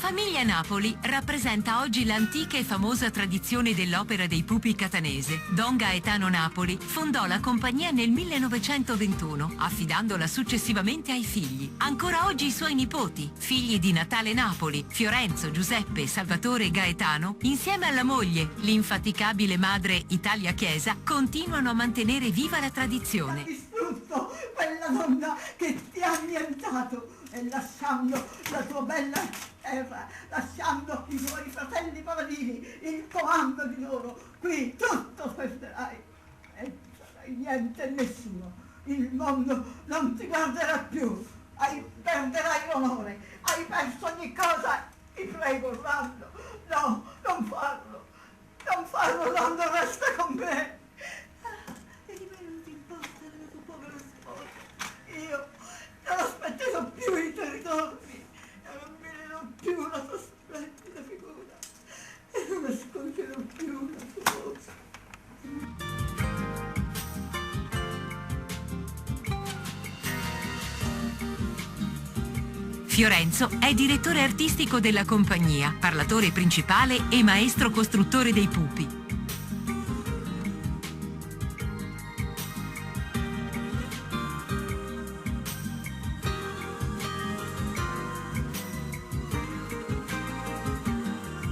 famiglia Napoli rappresenta oggi l'antica e famosa tradizione dell'opera dei pupi catanese. Don Gaetano Napoli fondò la compagnia nel 1921, affidandola successivamente ai figli. Ancora oggi i suoi nipoti, figli di Natale Napoli, Fiorenzo, Giuseppe, Salvatore e Gaetano, insieme alla moglie, l'infaticabile madre Italia Chiesa, continuano a mantenere viva la tradizione. Ha distrutto quella donna che ti ha annientato e lasciando la tua bella terra, lasciando i tuoi fratelli paladini, il comando di loro, qui tutto perderai e sarai niente e nessuno. Il mondo non ti guarderà più, perderai l'onore, hai perso ogni cosa. Ti prego, Orlando, no, non farlo, Orlando, resta con me. E di me non ti importa della tua povera sposa. Io non aspetterò più i tuoi ritorni, non vedrò più la tua splendida figura e non ascolterò più la tua voce. Fiorenzo è direttore artistico della compagnia, parlatore principale e maestro costruttore dei pupi.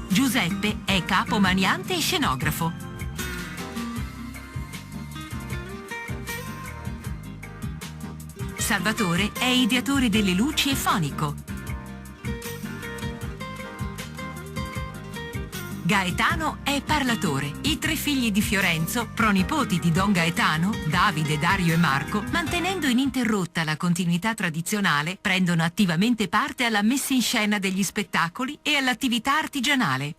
Giuseppe è capo maniante e scenografo. Salvatore è ideatore delle luci e fonico. Gaetano è parlatore. I tre figli di Fiorenzo, pronipoti di Don Gaetano, Davide, Dario e Marco, mantenendo ininterrotta la continuità tradizionale, prendono attivamente parte alla messa in scena degli spettacoli e all'attività artigianale.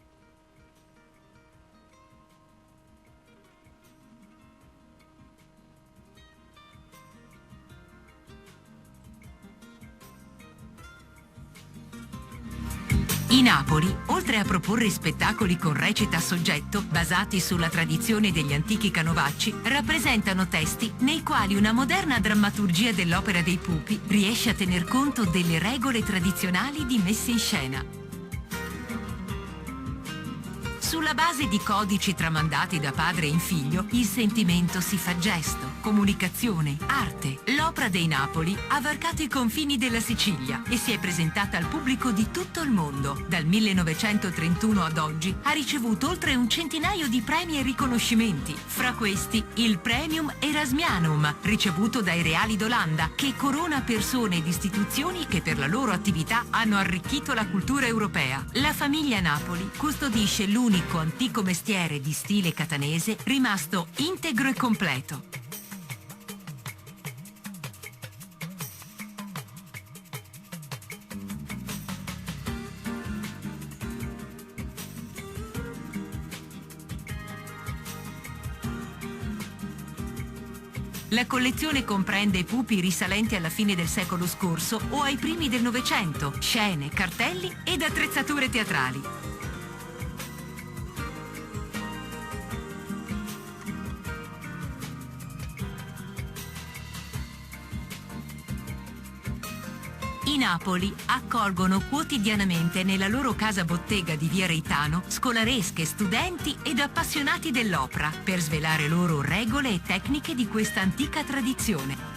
I Napoli, oltre a proporre spettacoli con recita a soggetto basati sulla tradizione degli antichi canovacci, rappresentano testi nei quali una moderna drammaturgia dell'opera dei pupi riesce a tener conto delle regole tradizionali di messa in scena. Sulla base di codici tramandati da padre in figlio, il sentimento si fa gesto, comunicazione, arte. L'opera dei Napoli ha varcato i confini della Sicilia e si è presentata al pubblico di tutto il mondo. Dal 1931 ad oggi ha ricevuto oltre un centinaio di premi e riconoscimenti. Fra questi il Premium Erasmianum, ricevuto dai Reali d'Olanda, che corona persone ed istituzioni che per la loro attività hanno arricchito la cultura europea. La famiglia Napoli custodisce l'unico antico mestiere di stile catanese rimasto integro e completo. La collezione comprende pupi risalenti alla fine del secolo scorso o ai primi del Novecento, scene, cartelli ed attrezzature teatrali. I Napoli accolgono quotidianamente nella loro casa bottega di Via Reitano scolaresche, studenti ed appassionati dell'opera per svelare loro regole e tecniche di questa antica tradizione.